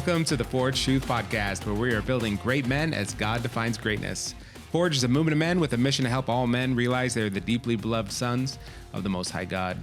Welcome to the Forge Truth Podcast, where we are building great men as God defines greatness. Forge is a movement of men with a mission to help all men realize they are the deeply beloved sons of the Most High God.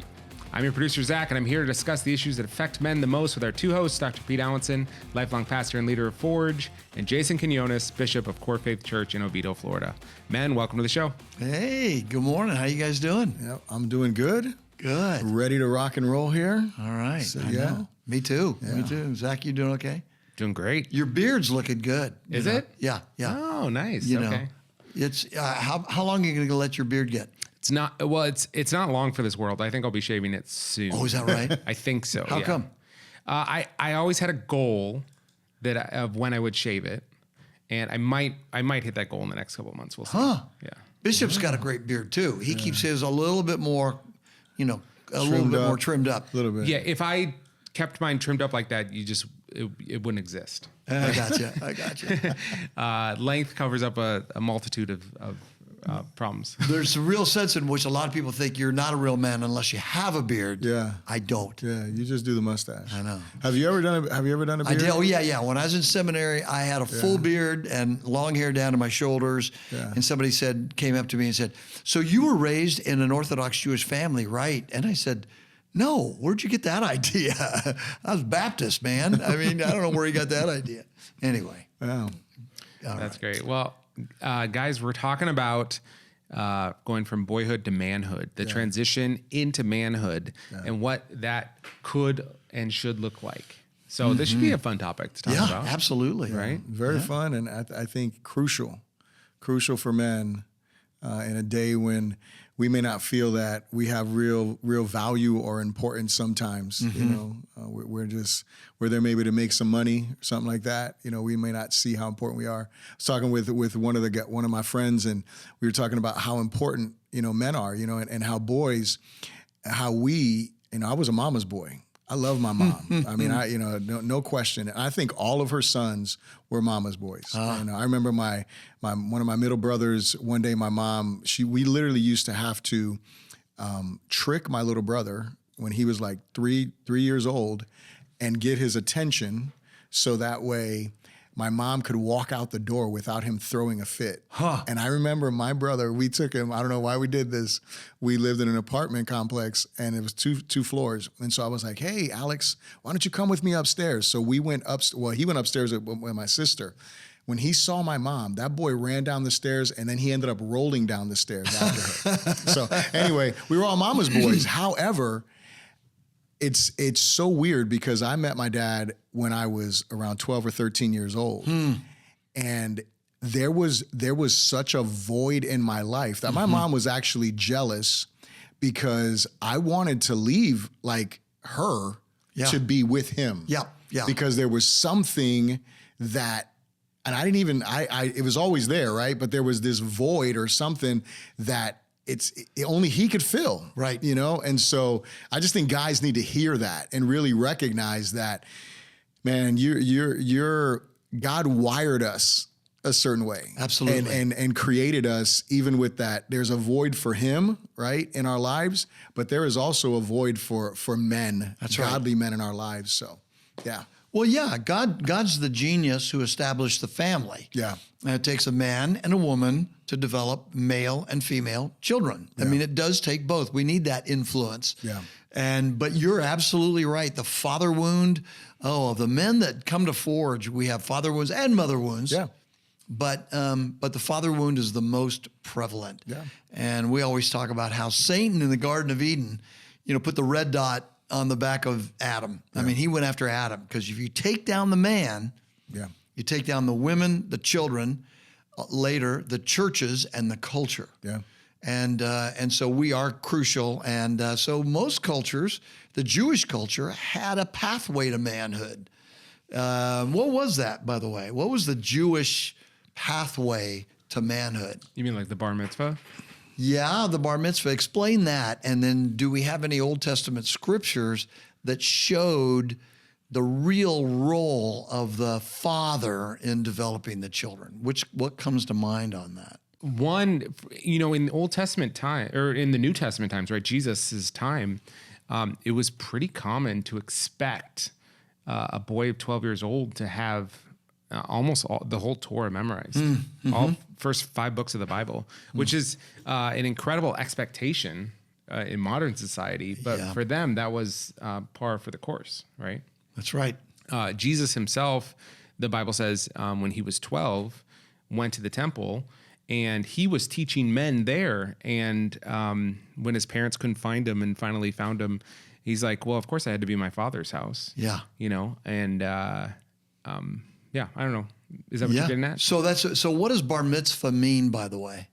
I'm your producer, Zach, and I'm here to discuss the issues that affect men the most with our two hosts, Dr. Pete Alwinson, lifelong pastor and leader of Forge, and Jayson Quiñones, bishop of Core Faith Church in Oviedo, Florida. Men, welcome to the show. Hey, good morning. How you guys doing? Yep, I'm doing good. Good. Ready to rock and roll here. All right. So, I know. Me too. Yeah. Me too. Zach, you doing okay? Doing great. Your beard's looking good. Is it? Yeah. Oh, nice. You okay. know, it's how long are you going to let your beard get? It's not not long for this world. I think I'll be shaving it soon. Oh, is that right? I think so. How yeah. come? I always had a goal of when I would shave it, and I might hit that goal in the next couple of months. We'll see. Huh? Yeah. Bishop's got a great beard too. He keeps his a little bit more, more trimmed up. A little bit. Yeah. If I kept mine trimmed up like that, it wouldn't exist. I gotcha. Length covers up a multitude of problems. There's a real sense in which a lot of people think you're not a real man unless you have a beard. Yeah. I don't. Yeah, you just do the mustache. I know. Have you ever done a beard? I did. Oh yeah. When I was in seminary, I had a full beard and long hair down to my shoulders. Yeah. And somebody came up to me and said, "So you were raised in an Orthodox Jewish family, right?" And I said, "No. Where'd you get that idea?" I was Baptist, man. I mean, I don't know where you got that idea. Anyway. Wow. That's great. Well, guys, we're talking about going from boyhood to manhood, the transition into manhood, and what that could and should look like. So this should be a fun topic to talk about. Yeah, absolutely. Right? Very fun, and I think crucial for men in a day when we may not feel that we have real value or importance sometimes. You know, we're there maybe to make some money, something like that. You know, we may not see how important we are. I was talking with one of my friends, and we were talking about how important men are. And how boys, how we. I was a mama's boy. I love my mom. I mean, no question. And I think all of her sons were mama's boys. I remember one of my middle brothers. One day, my mom, we literally used to have to trick my little brother when he was like three years old, and get his attention, so that way my mom could walk out the door without him throwing a fit. And I remember my brother, we took him, I don't know why we did this. We lived in an apartment complex, and it was two floors. And so I was like, "Hey, Alex, why don't you come with me upstairs?" So we went he went upstairs with my sister. When he saw my mom, that boy ran down the stairs, and then he ended up rolling down the stairs after her. So anyway, we were all mama's boys. However, it's so weird because I met my dad when I was around 12 or 13 years old. And there was such a void in my life that my mom was actually jealous because I wanted to leave like her to be with him. Yeah. Because there was something that, and I didn't even, it was always there, right? But there was this void or something that only he could fill, right? And so I just think guys need to hear that and really recognize that, man, you're God wired us a certain way, absolutely, and created us even with that. There's a void for Him, right, in our lives, but there is also a void for men, godly men in our lives. So, yeah. Well, yeah, God's the genius who established the family. Yeah. And it takes a man and a woman to develop male and female children. I mean, it does take both. We need that influence. Yeah. But you're absolutely right. The father wound, the men that come to Forge, we have father wounds and mother wounds. Yeah. But the father wound is the most prevalent. Yeah. And we always talk about how Satan in the Garden of Eden, put the red dot on the back of Adam. I mean, he went after Adam because if you take down the man, you take down the women, the children, later the churches and the culture. Yeah. And so we are crucial. And so most cultures, the Jewish culture, had a pathway to manhood. What was that, by the way? What was the Jewish pathway to manhood? You mean like the bar mitzvah? Yeah, the bar mitzvah. Explain that. And then do we have any Old Testament scriptures that showed the real role of the father in developing the children? What comes to mind on that? One, in the Old Testament time, or in the New Testament times, right, Jesus's time, it was pretty common to expect a boy of 12 years old to have almost the whole Torah memorized, all first 5 books of the Bible, which is an incredible expectation in modern society. But for them, that was par for the course, right? That's right. Jesus himself, the Bible says, when he was 12, went to the temple and he was teaching men there. And when his parents couldn't find him and finally found him, he's like, well, of course I had to be in my father's house. Yeah. You know, and yeah, I don't know. Is that what you're getting at? So what does bar mitzvah mean, by the way?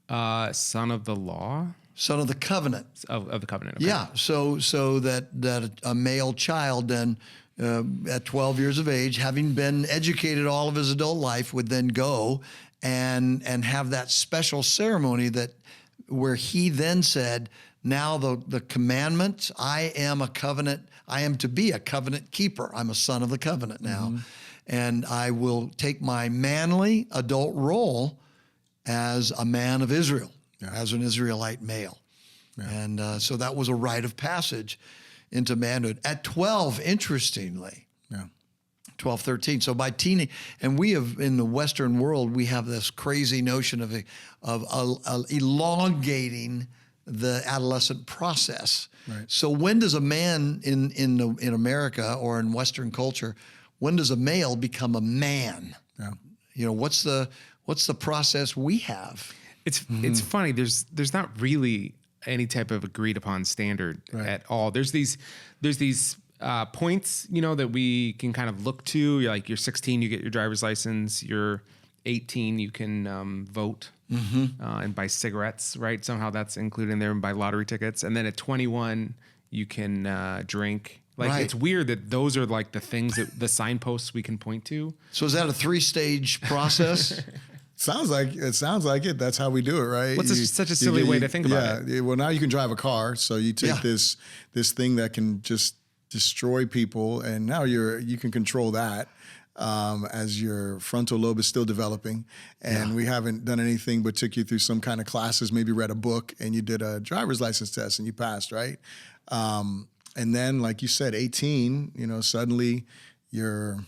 Son of the law? Son of the covenant. Of the covenant. Okay. Yeah. So that a male child then at 12 years of age, having been educated all of his adult life, would then go and have that special ceremony where he then said, now the commandments, I am to be a covenant keeper. I'm a son of the covenant now. And I will take my manly adult role as a man of Israel, as an Israelite male. Yeah. And so that was a rite of passage into manhood. At 12, interestingly, 12, 13. So by teenage, and we have, in the Western world, we have this crazy notion of elongating the adolescent process. Right. So when does a man in America or in Western culture, when does a male become a man? Yeah. You know, what's the process we have? It's funny. There's not really any type of agreed upon standard at all. There's these points, you know, that we can kind of look to. You're 16, you get your driver's license. You're 18, you can vote and buy cigarettes, right? Somehow that's included in there, and buy lottery tickets. And then at 21, you can drink. It's weird that those are like the things that the signposts we can point to. So is that a 3-stage process? Sounds like it. That's how we do it, right? Such a silly way to think about it. Yeah. Well, now you can drive a car, so you take this thing that can just destroy people, and now you can control that as your frontal lobe is still developing. And we haven't done anything but took you through some kind of classes, maybe read a book, and you did a driver's license test and you passed, right? And then, like you said, 18, you know, suddenly you're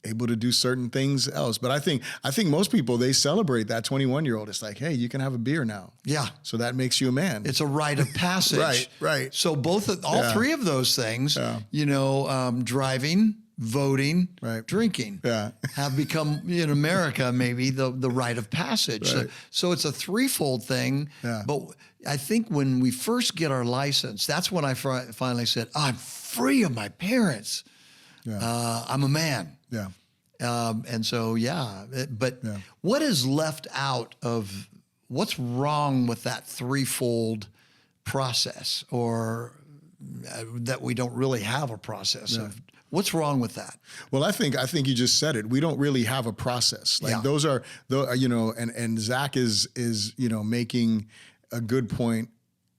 able to do certain things else. But I think most people, they celebrate that 21-year-old. It's like, hey, you can have a beer now. Yeah. So that makes you a man. It's a rite of passage. Right. So all 3 of those things, you know, driving, voting, drinking, have become, in America, maybe the rite of passage. Right. So it's a threefold thing. Yeah. But I think when we first get our license, that's when I finally said, I'm free of my parents. Yeah. I'm a man. Yeah. And so, what is left out of, what's wrong with that threefold process, or that we don't really have a process of? What's wrong with that? Well, I think you just said it. We don't really have a process. Those are, you know, and Zach is, you know, making a good point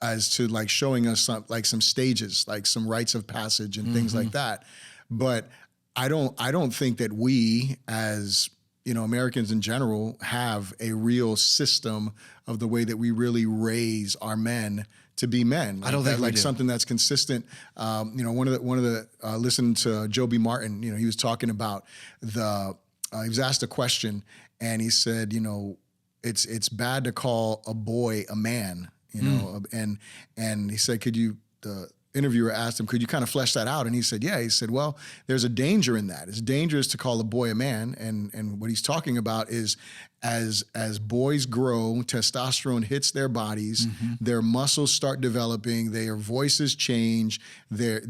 as to like showing us some stages, like some rites of passage and things like that. But I don't think that we, as, you know, Americans in general, have a real system of the way that we really raise our men to be men. I don't think we do. Something that's consistent. You know, one of the listening to Joby Martin, you know, he was talking about he was asked a question, and he said, you know, it's bad to call a boy a man, you know, and he said, the interviewer asked him, could you kind of flesh that out? And he said, yeah. He said, well, there's a danger in that. It's dangerous to call a boy a man. And what he's talking about is as boys grow, testosterone hits their bodies, their muscles start developing, their voices change, their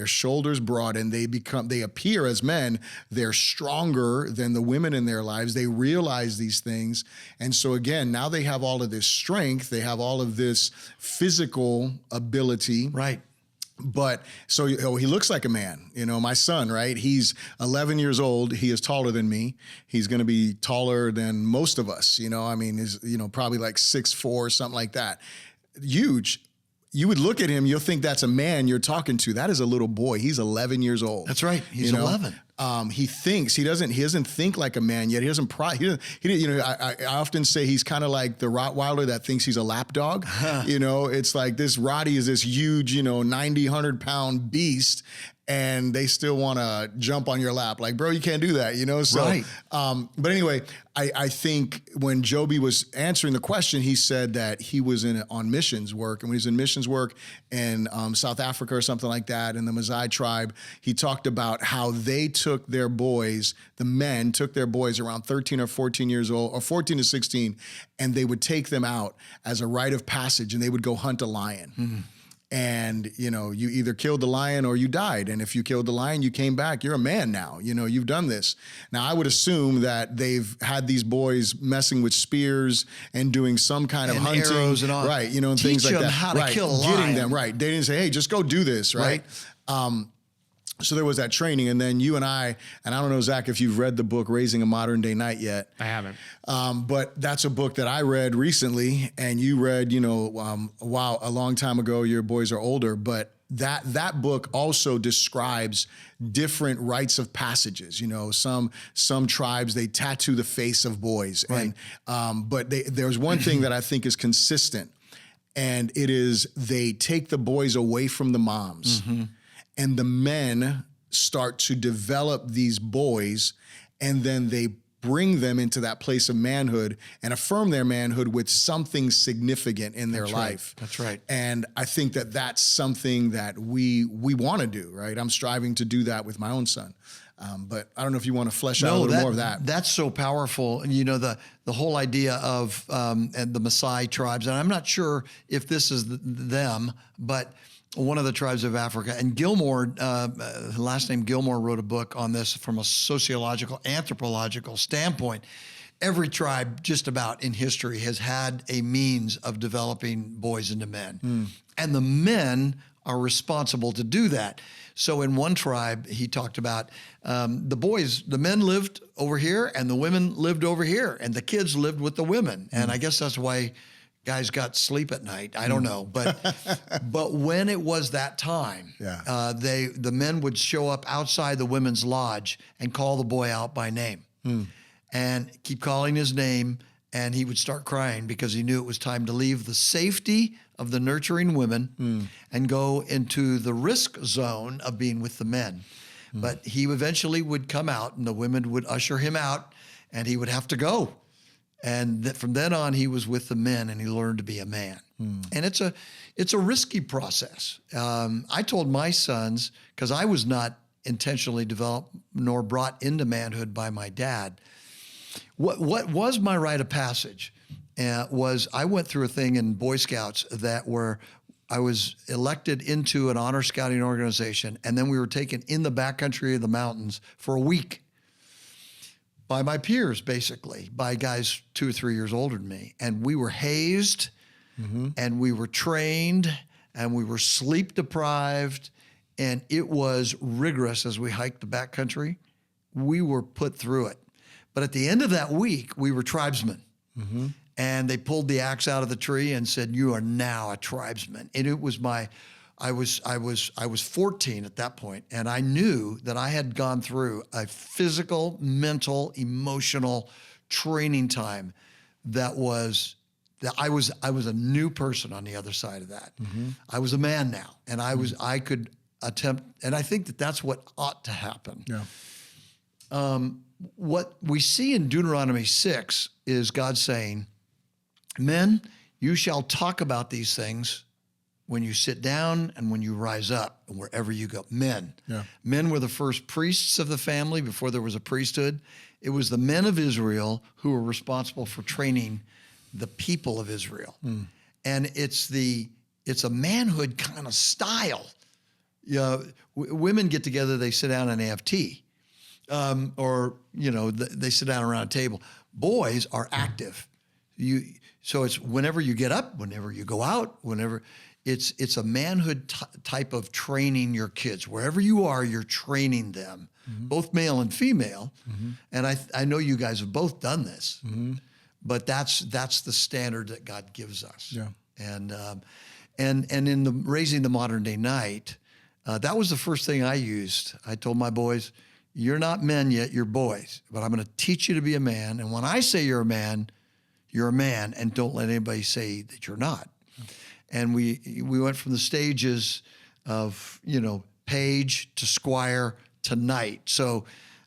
shoulders broaden, they appear as men, they're stronger than the women in their lives. They realize these things. And so again, now they have all of this strength, they have all of this physical ability. Right. But so he looks like a man, you know, my son, right? He's 11 years old. He is taller than me. He's going to be taller than most of us. You know, I mean, he's, you know, probably like 6'4", something like that. Huge. You would look at him, you'll think that's a man you're talking to. That is a little boy. He's 11 years old. That's right. He's 11. He doesn't think like a man yet. I often say he's kind of like the Rottweiler that thinks he's a lap dog. You know, it's like this Roddy is this huge, you know, 90, 100-pound beast. and they still want to jump on your lap. Like, bro, you can't do that, you know? So, Right. But anyway, I think when Joby was answering the question, he said that he was on missions work, and when he was in missions work in South Africa or something like that, in the Maasai tribe, he talked about how they took their boys, the men took their boys around 13 or 14 years old, or 14 to 16, and they would take them out as a rite of passage, and they would go hunt a lion. Mm-hmm. And, you know, you either killed the lion or you died. And if you killed the lion, you came back. You're a man now. You know, you've done this. Now, I would assume that they've had these boys messing with spears and doing some kind of hunting. Arrows and all. Right, you know, and Teach things like them that. how to right, kill a lion. getting them, right. They didn't say, hey, just go do this, right? So there was that training. And then you and I don't know, Zach, if you've read the book Raising a Modern Day Knight yet. I haven't. But that's a book that I read recently, and you read, you know, a long time ago. Your boys are older, but that book also describes different rites of passages. You know, some tribes, they tattoo the face of boys. Right. And but there's one thing that I think is consistent, and it is they take the boys away from the moms. Mm-hmm. And the men start to develop these boys, and then they bring them into that place of manhood and affirm their manhood with something significant in their life. That's right. And I think that that's something that we want to do, right? I'm striving to do that with my own son. But I don't know if you want to flesh out a little more of that. That's so powerful. You know, the whole idea of and the Maasai tribes, and I'm not sure if this is them, but one of the tribes of Africa. And Gilmore, last name Gilmore, wrote a book on this from a sociological, anthropological standpoint. Every tribe just about in history has had a means of developing boys into men. Mm. And the men are responsible to do that. So in one tribe, he talked about the men lived over here and the women lived over here, and the kids lived with the women. And I guess that's why guys got sleep at night. I don't know, but when it was that time, the men would show up outside the women's lodge and call the boy out by name, and keep calling his name, and he would start crying because he knew it was time to leave the safety of the nurturing women and go into the risk zone of being with the men. But he eventually would come out, and the women would usher him out, and he would have to go. And from then on, he was with the men, and he learned to be a man. And it's a risky process. I told my sons, because I was not intentionally developed nor brought into manhood by my dad. What was my rite of passage was I went through a thing in Boy Scouts where I was elected into an honor scouting organization, and then we were taken in the backcountry of the mountains for a week by my peers, basically, by guys 2 or 3 years older than me. And we were hazed, and we were trained, and we were sleep deprived, and it was rigorous as we hiked the backcountry. We were put through it. But at the end of that week, we were tribesmen. And they pulled the axe out of the tree and said, "You are now a tribesman." And it was I was 14 at that point, and I knew that I had gone through a physical, mental, emotional training time that I was a new person on the other side of that. I was a man now, and I could attempt, and I think that that's what ought to happen. Yeah. What we see in Deuteronomy 6 is God saying, "Men, you shall talk about these things when you sit down and when you rise up and wherever you go." Men. Yeah. Men were the first priests of the family before there was a priesthood. It was the men of Israel who were responsible for training the people of Israel. And it's a manhood kind of style. You know, women get together, they sit down and they have tea. Or, you know, they sit down around a table. Boys are active. So it's whenever you get up, whenever you go out, whenever... It's a manhood type of training your kids. Wherever you are, you're training them, both male and female. And I know you guys have both done this, but that's the standard that God gives us. Yeah. And in the Raising the Modern Day Knight, that was the first thing I used. I told my boys, "You're not men yet, you're boys, but I'm going to teach you to be a man. And when I say you're a man, and don't let anybody say that you're not." And we went from the stages of, you know, page to squire to knight. So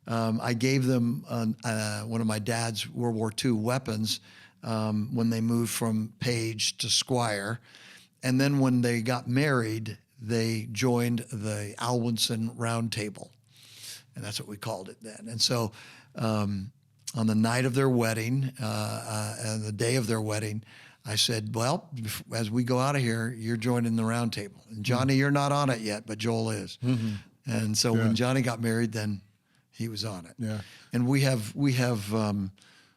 I gave them one of my dad's World War II weapons when they moved from page to squire. And then when they got married, they joined the Alwinson Round Table. And that's what we called it then. And so on the night of their wedding, and the day of their wedding, I said, well, as we go out of here, you're joining the Round Table. And Johnny, you're not on it yet, but Joel is. Mm-hmm. And so when Johnny got married, then he was on it. Yeah. And we have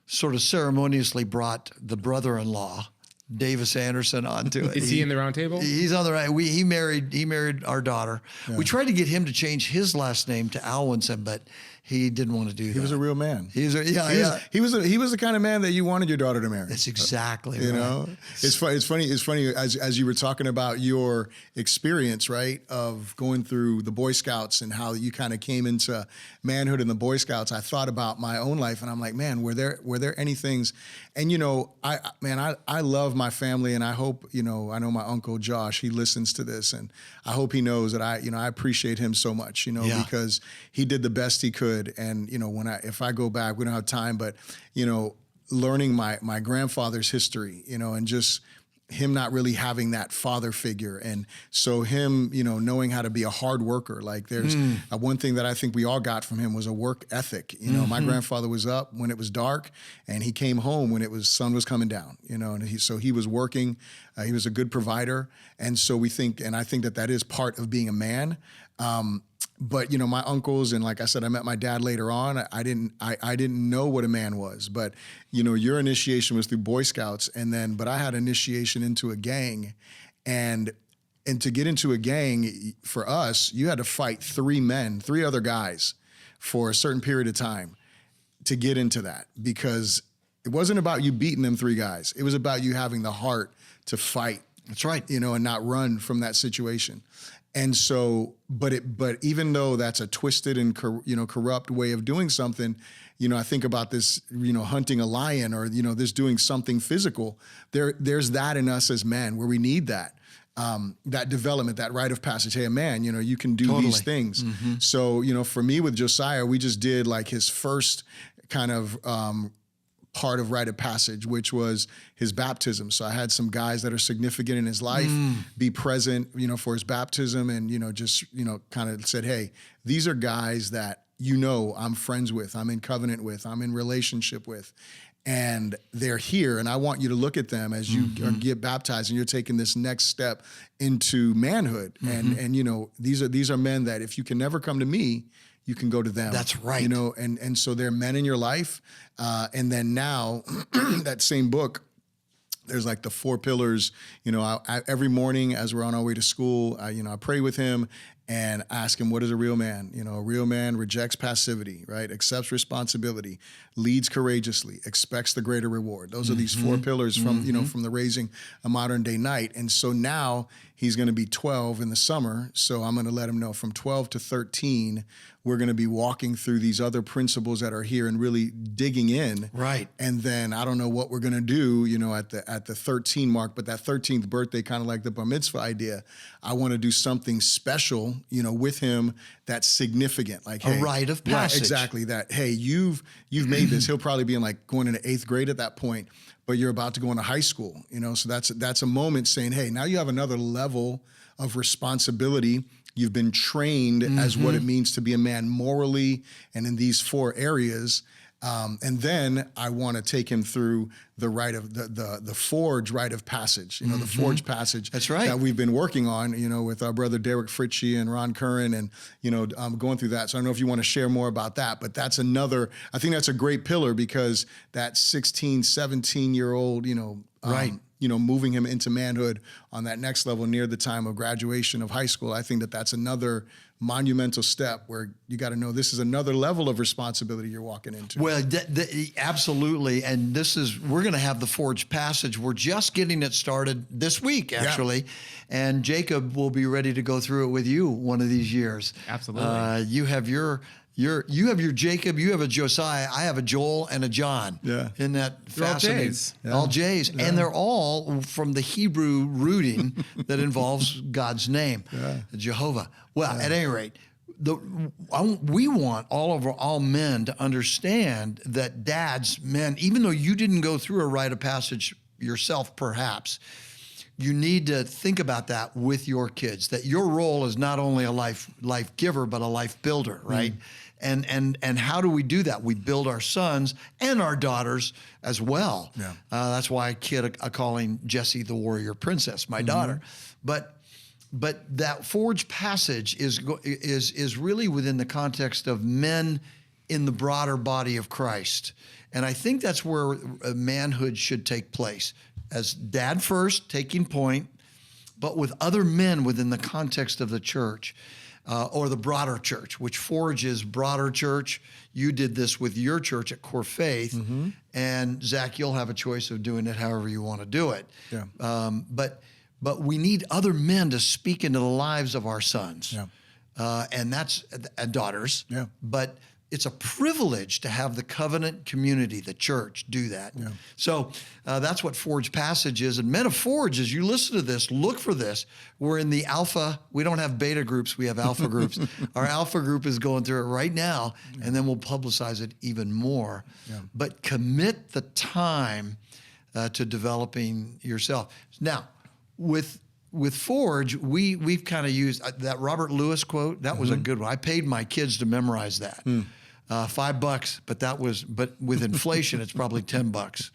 sort of ceremoniously brought the brother-in-law, Davis Anderson, onto it. Is he in the Round Table? He's on the right. He married our daughter. Yeah. We tried to get him to change his last name to Alwinson, but he didn't want to do that. He was a real man. He was the kind of man that you wanted your daughter to marry. That's exactly right. You know, it's funny as you were talking about your experience, right, of going through the Boy Scouts and how you kind of came into manhood in the Boy Scouts. I thought about my own life, and I'm like, man, were there any things? And you know, I love my family, and I hope, you know, I know my uncle Josh, he listens to this, and I hope he knows that I appreciate him so much, you know, because he did the best he could. And, you know, if I go back, we don't have time, but, you know, learning my grandfather's history, you know, and just him not really having that father figure. And so him, you know, knowing how to be a hard worker. Like there's one thing that I think we all got from him was a work ethic. You know, my grandfather was up when it was dark, and he came home when sun was coming down, you know, and he was working. He was a good provider. And so I think that is part of being a man. But, you know, my uncles, and like I said, I met my dad later on. I didn't know what a man was, but, you know, your initiation was through Boy Scouts, but I had initiation into a gang, and to get into a gang for us, you had to fight three other guys for a certain period of time to get into that, because it wasn't about you beating them three guys. It was about you having the heart to fight. That's right. You know, and not run from that situation. And so, but even though that's a twisted and corrupt way of doing something, you know, I think about this, you know, hunting a lion, or, you know, this doing something physical. There's that in us as men where we need that development, that rite of passage. Hey, man, you know, you can do these things. Mm-hmm. So, you know, for me with Josiah, we just did like his first kind of part of rite of passage, which was his baptism. So I had some guys that are significant in his life be present, you know, for his baptism, and, you know, just, you know, kind of said, hey, these are guys that, you know, I'm friends with, I'm in covenant with, I'm in relationship with, and they're here, and I want you to look at them as you get baptized and you're taking this next step into manhood. And you know, these are men that if you can never come to me, you can go to them. That's right. You know, and so they're men in your life. And then now that same book, there's like the 4 pillars. You know, I every morning as we're on our way to school, I pray with him and ask him, what is a real man? You know, a real man rejects passivity, right? Accepts responsibility, leads courageously, expects the greater reward. Those are these 4 pillars from, you know, from the Raising a Modern Day Knight. And so now he's going to be 12 in the summer. So I'm going to let him know from 12 to 13, we're going to be walking through these other principles that are here and really digging in. Right. And then I don't know what we're going to do, you know, at the 13 mark, but that 13th birthday, kind of like the bar mitzvah idea, I want to do something special, you know, with him that's significant. Like, hey, a rite of passage. Right, exactly. That, hey, you've made this. He'll probably be in like going into 8th grade at that point, but you're about to go into high school, you know? So that's a moment saying, hey, now you have another level of responsibility. You've been trained as what it means to be a man morally and in these 4 areas. And then I want to take him through the rite of the forge rite of passage, you know, the forge passage. That's right. That we've been working on, you know, with our brother Derek Fritchie and Ron Curran, and, you know, going through that. So I don't know if you want to share more about that, but that's I think that's a great pillar, because that 16, 17-year-old, you know, right. You know, moving him into manhood on that next level near the time of graduation of high school. I think that's another monumental step where you got to know this is another level of responsibility you're walking into. Well, absolutely. And we're going to have the Forge Passage. We're just getting it started this week, actually. Yeah. And Jacob will be ready to go through it with you one of these years. Absolutely. You have your You have your Jacob, you have a Josiah, I have a Joel and a John. Yeah. Isn't that They're all fascinating? J's. Yeah. All J's. Yeah. And they're all from the Hebrew rooting that involves God's name, Jehovah. Well, at any rate, we want all men to understand that dads, men, even though you didn't go through a rite of passage yourself, perhaps, you need to think about that with your kids, that your role is not only a life giver, but a life builder, right? And how do we do that? We build our sons and our daughters as well. Yeah. That's why I calling Jessie the warrior princess, my daughter. But that forged passage is really within the context of men in the broader body of Christ. And I think that's where manhood should take place. As dad first, taking point, but with other men within the context of the church or the broader church, which Forge is broader church. You did this with your church at Core Faith. And Zach, you'll have a choice of doing it however you want to do it. Yeah. But we need other men to speak into the lives of our sons. Yeah. And that's daughters. Yeah. But it's a privilege to have the covenant community, the church, do that. Yeah. So that's what Forge Passage is. And Men of Forge, as you listen to this, look for this. We're in the alpha. We don't have beta groups. We have alpha groups. Our alpha group is going through it right now, and then we'll publicize it even more. Yeah. But commit the time to developing yourself. Now, with Forge, we've kind of used that Robert Lewis quote. That was a good one. I paid my kids to memorize that. $5, but with inflation, it's probably $10,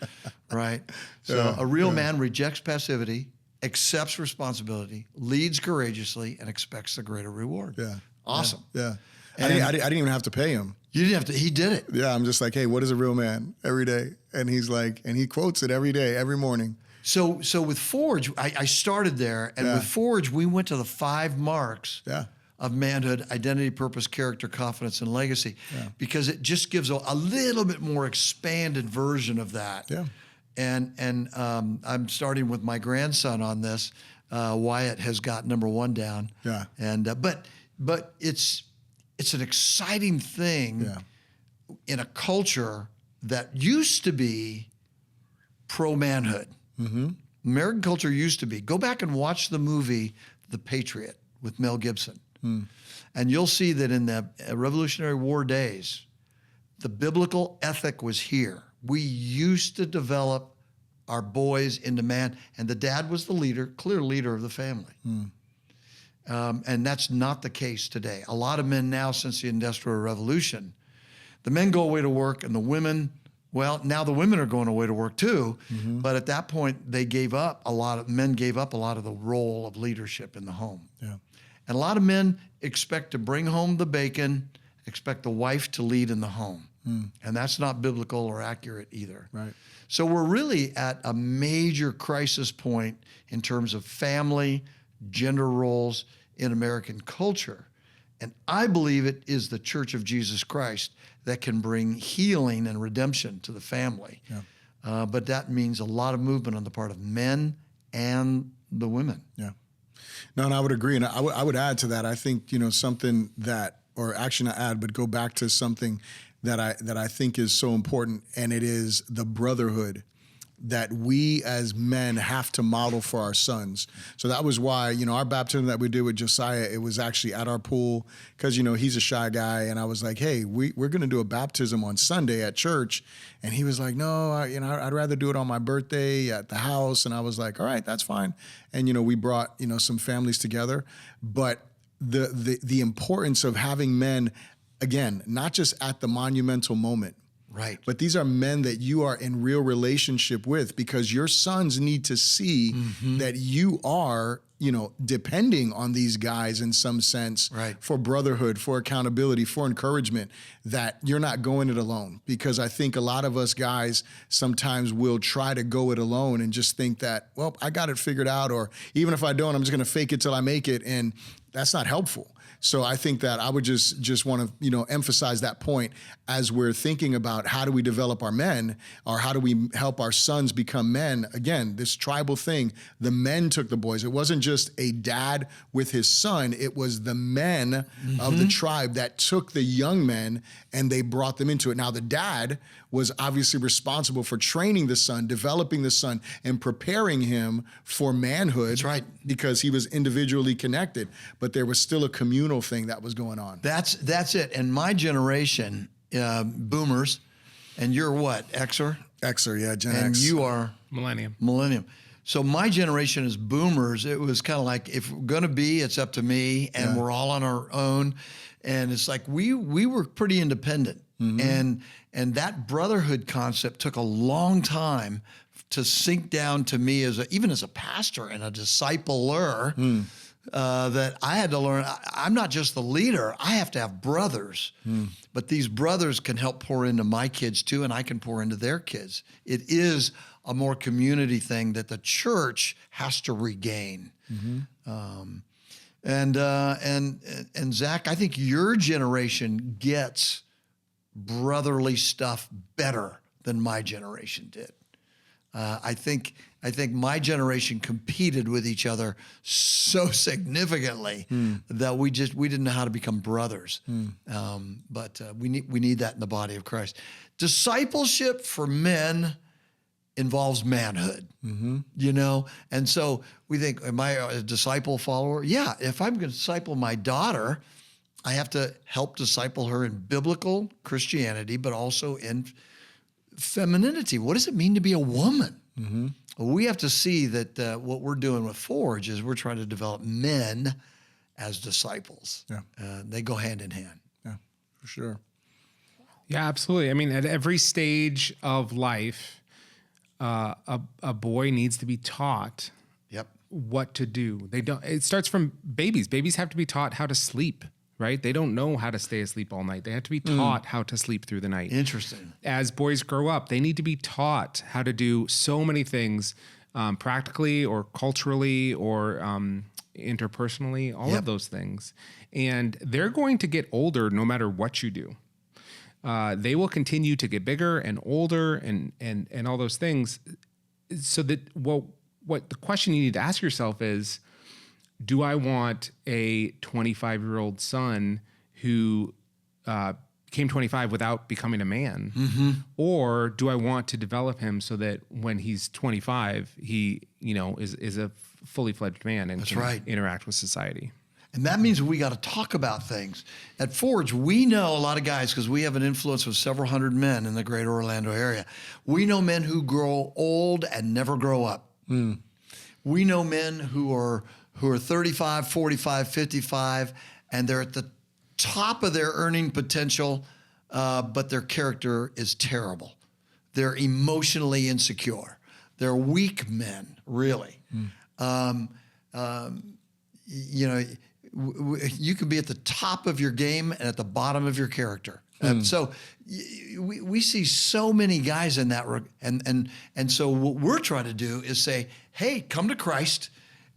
right? So a real man rejects passivity, accepts responsibility, leads courageously, and expects the greater reward. Yeah. Awesome. Yeah. And I didn't even have to pay him. You didn't have to. He did it. Yeah. I'm just like, hey, what is a real man every day? And he's like, and he quotes it every day, every morning. So with Forge, I started there, and with Forge, we went to the 5 marks of manhood: identity, purpose, character, confidence, and legacy, because it just gives a little bit more expanded version of that. Yeah. And I'm starting with my grandson on this. Wyatt has got number 1 down. Yeah. And but it's an exciting thing in a culture that used to be pro manhood. American culture used to be. Go back and watch the movie The Patriot with Mel Gibson. And you'll see that in the Revolutionary War days, the biblical ethic was here. We used to develop our boys into man, and the dad was the leader, clear leader of the family. And that's not the case today. A lot of men now, since the Industrial Revolution, the men go away to work, and the women, well, now the women are going away to work too, but at that point, men gave up a lot of the role of leadership in the home. Yeah. And a lot of men expect to bring home the bacon, expect the wife to lead in the home. And that's not biblical or accurate either. Right. So we're really at a major crisis point in terms of family, gender roles in American culture. And I believe it is the Church of Jesus Christ that can bring healing and redemption to the family. Yeah. But that means a lot of movement on the part of men and the women. Yeah. No, and I would agree. And I would add to that. I think, something that, or actually not add, but go back to something that I think is so important, and it is the brotherhood that we as men have to model for our sons. So that was why, our baptism that we did with Josiah, it was actually at our pool, because, he's a shy guy. And I was like, hey, we're going to do a baptism on Sunday at church. And he was like, no, I'd rather do it on my birthday at the house. And I was like, all right, that's fine. And, we brought, some families together. But the importance of having men, again, not just at the monumental moment, right, but these are men that you are in real relationship with, because your sons need to see that you are, depending on these guys in some sense, right, for brotherhood, for accountability, for encouragement, that you're not going it alone. Because I think a lot of us guys sometimes will try to go it alone and just think that, well, I got it figured out, or even if I don't, I'm just going to fake it till I make it. And that's not helpful. So I think that I would just want to, emphasize that point as we're thinking about how do we develop our men, or how do we help our sons become men. Again, this tribal thing, the men took the boys. It wasn't just a dad with his son. It was the men of the tribe that took the young men and they brought them into it. Now, the dad was obviously responsible for training the son, developing the son, and preparing him for manhood. That's right. Because he was individually connected, but there was still a communal thing that was going on. That's it. And my generation, boomers, and you're what, Xer? Xer, yeah, Gen X. And you are? Millennium. So my generation is boomers. It was kind of like, if we're going to be, it's up to me, and we're all on our own. And it's like we were pretty independent. And that brotherhood concept took a long time to sink down to me even as a pastor and a discipler, that I had to learn. I'm not just the leader. I have to have brothers, but these brothers can help pour into my kids too, and I can pour into their kids. It is a more community thing that the church has to regain. And Zach, I think your generation gets brotherly stuff better than my generation did. I think my generation competed with each other so significantly that we didn't know how to become brothers. But we need that in the body of Christ. Discipleship for men involves manhood, and so we think, am I a disciple follower? Yeah, if I'm going to disciple my daughter, I have to help disciple her in biblical Christianity, but also in femininity. What does it mean to be a woman? We have to see that what we're doing with Forge is we're trying to develop men as disciples. They go hand in hand. Yeah, for sure. Yeah, absolutely. I mean, at every stage of life, a boy needs to be taught what to do. It starts from babies. Babies have to be taught how to sleep. Right? They don't know how to stay asleep all night. They have to be taught how to sleep through the night. Interesting. As boys grow up, they need to be taught how to do so many things, practically or culturally or interpersonally, all of those things. And they're going to get older no matter what you do. They will continue to get bigger and older and all those things. So that what the question you need to ask yourself is, do I want a 25-year-old son who became 25 without becoming a man? Or do I want to develop him so that when he's 25, he, is a fully fledged man and can interact with society? And that means we got to talk about things. At Forge, we know a lot of guys because we have an influence of several hundred men in the greater Orlando area. We know men who grow old and never grow up. We know men who are 35, 45, 55, and they're at the top of their earning potential, but their character is terrible. They're emotionally insecure. They're weak men, really. You can be at the top of your game and at the bottom of your character. So we see so many guys in that, and so what we're trying to do is say, hey, come to Christ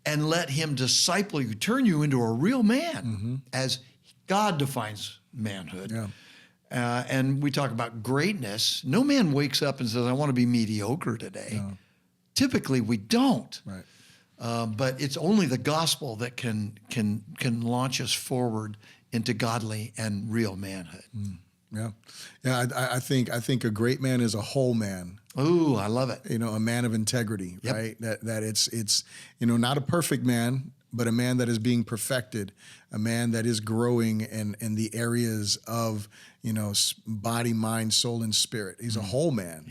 and let him disciple you, turn you into a real man as God defines manhood. And we talk about greatness. No man wakes up and says, I want to be mediocre today. No. Typically, we don't. But it's only the gospel that can launch us forward into godly and real manhood. I think a great man is a whole man. Ooh, I love it. A man of integrity, right? That it's not a perfect man, but a man that is being perfected, a man that is growing in the areas of body, mind, soul, and spirit. He's a whole man.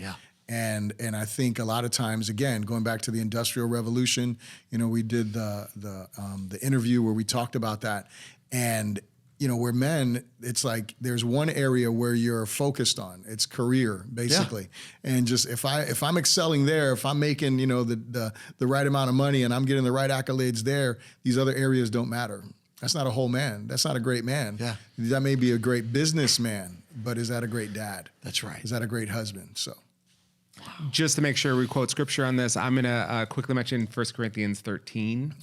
And I think a lot of times, again, going back to the Industrial Revolution, we did the interview where we talked about that, and where men, it's like there's one area where you're focused on. It's career, basically. And just if I'm excelling there, if I'm making the right amount of money and I'm getting the right accolades there, these other areas don't matter. That's not a whole man. That's not a great man. That may be a great businessman, but is that a great dad? That's right. Is that a great husband? So. Just to make sure we quote scripture on this, I'm going to quickly mention 1 Corinthians 13.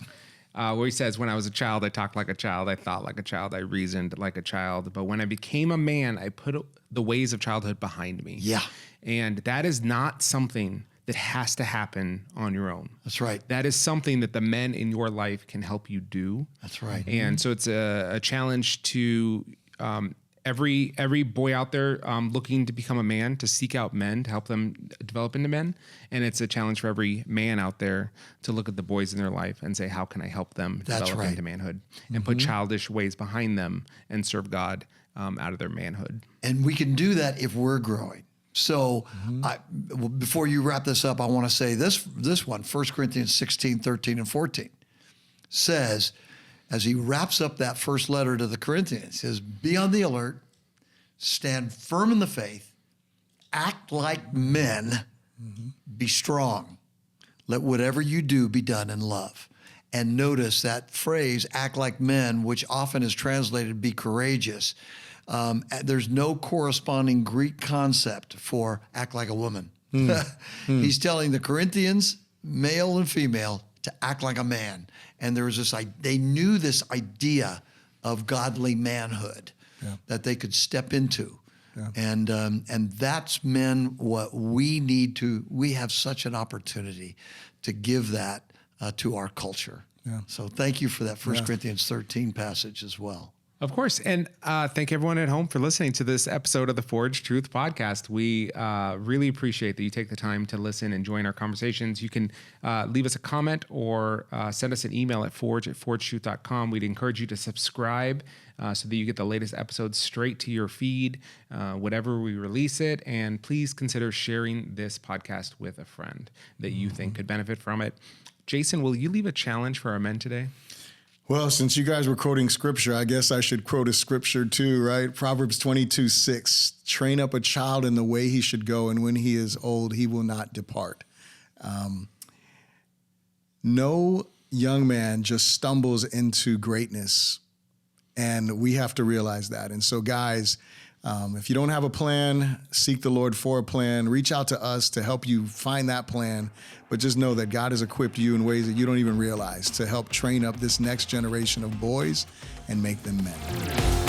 where he says, when I was a child, I talked like a child, I thought like a child, I reasoned like a child. But when I became a man, I put the ways of childhood behind me. Yeah. And that is not something that has to happen on your own. That's right. That is something that the men in your life can help you do. That's right. And so it's a challenge to every boy out there looking to become a man, to seek out men, to help them develop into men. And it's a challenge for every man out there to look at the boys in their life and say, how can I help them develop into manhood? And put childish ways behind them and serve God out of their manhood. And we can do that if we're growing. So before you wrap this up, I want to say this one, 1 Corinthians 16, 13, and 14, says, as he wraps up that first letter to the Corinthians, says, be on the alert, stand firm in the faith, act like men, be strong. Let whatever you do be done in love. And notice that phrase, act like men, which often is translated be courageous. There's no corresponding Greek concept for act like a woman. He's telling the Corinthians, male and female, to act like a man. And there was they knew this idea of godly manhood that they could step into. Yeah. And that's men what we have such an opportunity to give that to our culture. Yeah. So thank you for that 1 Corinthians 13 passage as well. Of course. And thank everyone at home for listening to this episode of the Forge Truth Podcast. We really appreciate that you take the time to listen and join our conversations. You can leave us a comment or send us an email at forge@forgetruth.com. We'd encourage you to subscribe so that you get the latest episodes straight to your feed, whatever we release it. And please consider sharing this podcast with a friend that you think could benefit from it. Jayson, will you leave a challenge for our men today? Well, since you guys were quoting scripture, I guess I should quote a scripture too, right? Proverbs 22:6, train up a child in the way he should go, and when he is old, he will not depart. No young man just stumbles into greatness, and we have to realize that. And so, guys, if you don't have a plan, seek the Lord for a plan. Reach out to us to help you find that plan. But just know that God has equipped you in ways that you don't even realize to help train up this next generation of boys and make them men.